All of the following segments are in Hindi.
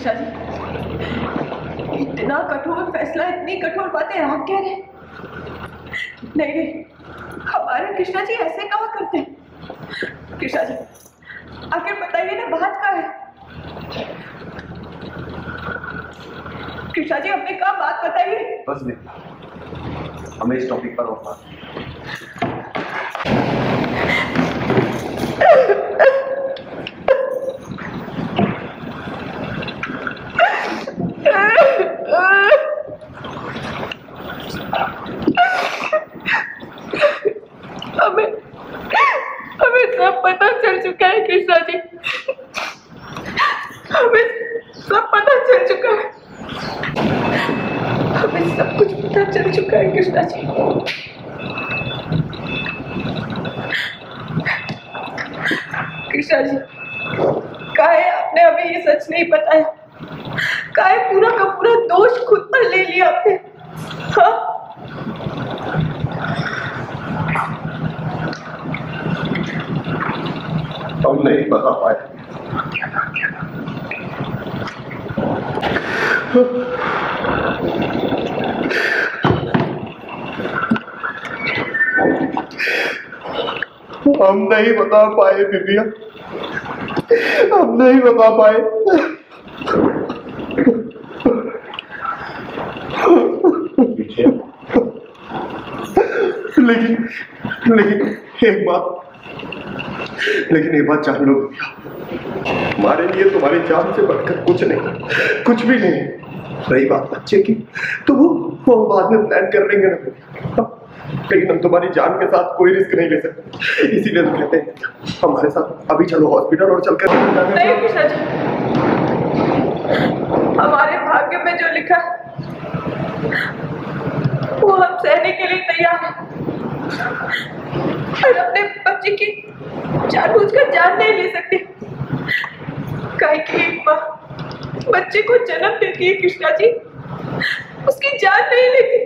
कृष्णा जी, इतना कठोर फैसला, इतनी कठोर बातें आप कह रहे हैं? नहीं, हमारे कृष्णा जी ऐसे कहाँ करते हैं? कृष्णा जी, आखिर बताइए ना, बात क्या है? कृष्णा जी, अपने कहा बात बताइए। बस नहीं, हमें इस टॉपिक पर रोकना। हमें सब पता चल चुका है कृष्णा जी, हमें सब पता चल चुका है, हमें सब कुछ पता चल चुका है कृष्णा जी। कृष्णा जी, काहे आपने हमें ये सच नहीं बताया? काहे पूरा का पूरा दोष खुद पर ले लिया आपने? हाँ? हम नहीं बता पाए। हम नहीं बता पाए बिटिया, हम नहीं बता पाए। लेकिन एक बात जान लो भैया, हमारे लिए तुम्हारी जान से बढ़कर कुछ नहीं, कुछ भी नहीं। रही बात बच्चे की, तो वो बाद में प्लान कर लेंगे ना, लेकिन हम तुम्हारी जान के साथ कोई रिस्क नहीं ले सकते। इसीलिए तो कहते हैं हमारे साथ अभी चलो हॉस्पिटल और चलकर। नहीं कृष्णा जी, हमारे भाग्य में जो लिखा वो हम सहने के लिए तैयार हैं, और अपने बच्चे की जानबूझकर जान नहीं ले सकते। काहे कि एक माँ बच्चे को जन्म देती है कृष्णा जी, उसकी जान नहीं लेती।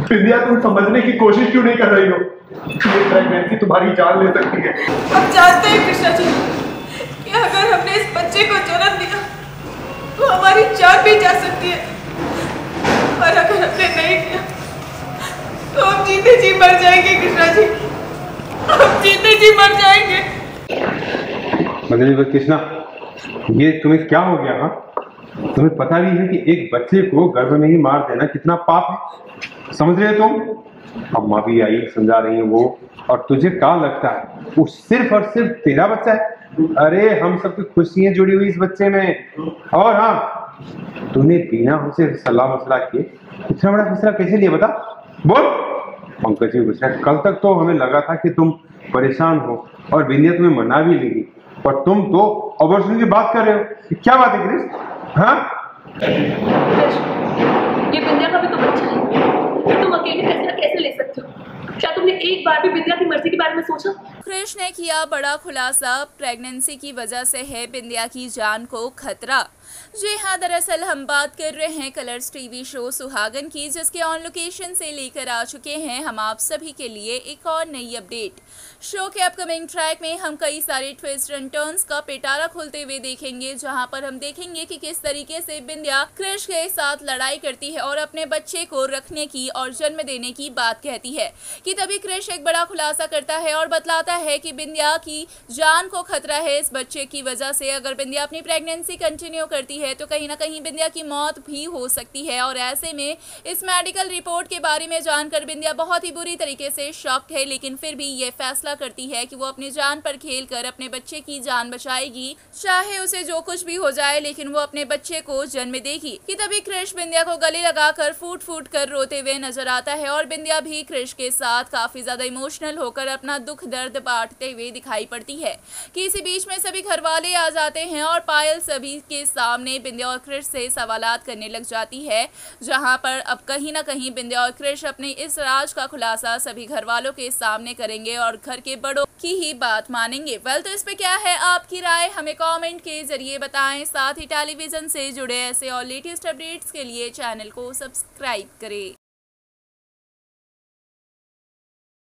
विद्या, तुम समझने की कोशिश क्यों नहीं कर रही हो? ये प्रेगनेंसी तुम्हारी जान ले सकती है। हम जानते हैं कृष्णा जी कि अगर हमने इस बच्चे को जन्म दिया तो हमारी जान भी जा सकती है, और अगर हमने नहीं किया तो हम जीते जी मर जाएंगे कृष्णा जी, हम जीते जी मर जाएंगे। मतलब कृष्णा, ये तुम्हें क्या हो गया? हाँ, तुम्हें पता भी है कि एक बच्चे को गर्भ में ही मार देना कितना पाप है, समझ रहे हो तुम? अम्मा भी आई समझा रही है वो, और तुझे क्या लगता है वो सिर्फ और सिर्फ तेरा बच्चा है? अरे हम सबकी खुशियां जुड़ी हुई इस बच्चे में। और हाँ, तूने बिना हमसे सलाह मसला किए इतना बड़ा फैसला कैसे लिया बता? बोल। पंकज जी पूछ रहे, कल तक तो हमें लगा था कि तुम परेशान हो और बिंदिया तुम्हें मना भी लेगी, पर तुम तो अबॉर्शन की बात कर रहे हो। क्या बात है क्रिस? हाँ, ये बिंदिया का भी तो बच्चा है, फिर तुम अकेले फैसला कैसे ले सकते हो? क्या तुमने एक बार भी बिंदिया की मर्जी के बारे में सोचा? कृष ने किया बड़ा खुलासा, प्रेगनेंसी की वजह से है बिंदिया की जान को खतरा। जी हाँ, दरअसल हम बात कर रहे हैं कलर्स टीवी शो सुहागन की, जिसके ऑन लोकेशन से लेकर आ चुके हैं हम आप सभी के लिए एक और नई अपडेट। शो के अपकमिंग ट्रैक में हम कई सारे ट्विस्ट एंड टर्न्स का पिटारा खोलते हुए देखेंगे, जहां पर हम देखेंगे कि किस तरीके से बिंदिया कृष के साथ लड़ाई करती है और अपने बच्चे को रखने की और जन्म देने की बात कहती है, कि तभी कृष एक बड़ा खुलासा करता है और बतलाता है कि बिंदिया की जान को खतरा है इस बच्चे की वजह से। अगर बिंदिया अपनी प्रेगनेंसी कंटिन्यू करती है तो कहीं ना कहीं बिंदिया की मौत भी हो सकती है, और ऐसे में इस मेडिकल रिपोर्ट के बारे में जानकर बिंदिया बहुत ही बुरी तरीके से शॉक्ड है, लेकिन फिर भी ये फैसला करती है कि वो अपनी जान पर खेलकर अपने बच्चे की जान बचाएगी, चाहे उसे जो कुछ भी हो जाए, लेकिन वो अपने बच्चे को जन्म देगी। कि तभी कृष बिंदिया को गले लगाकर फूट फूट कर रोते हुए नजर आता है, और बिंदिया भी कृष के साथ काफी ज्यादा इमोशनल होकर अपना दुख दर्द बांटते हुए दिखाई पड़ती है। कि इसी बीच में सभी घर वाले आ जाते हैं और पायल सभी के सामने बिंदिया और कृष से सवालात करने लग जाती है, जहां पर अब कहीं ना कहीं बिंदिया और कृष अपने इस राज का खुलासा सभी घर वालों के सामने करेंगे और घर के बड़ों की ही बात मानेंगे। वेल, तो इस पे क्या है आपकी राय, हमें कमेंट के जरिए बताएं। साथ ही टेलीविजन से जुड़े ऐसे और लेटेस्ट अपडेट्स के लिए चैनल को सब्सक्राइब करें।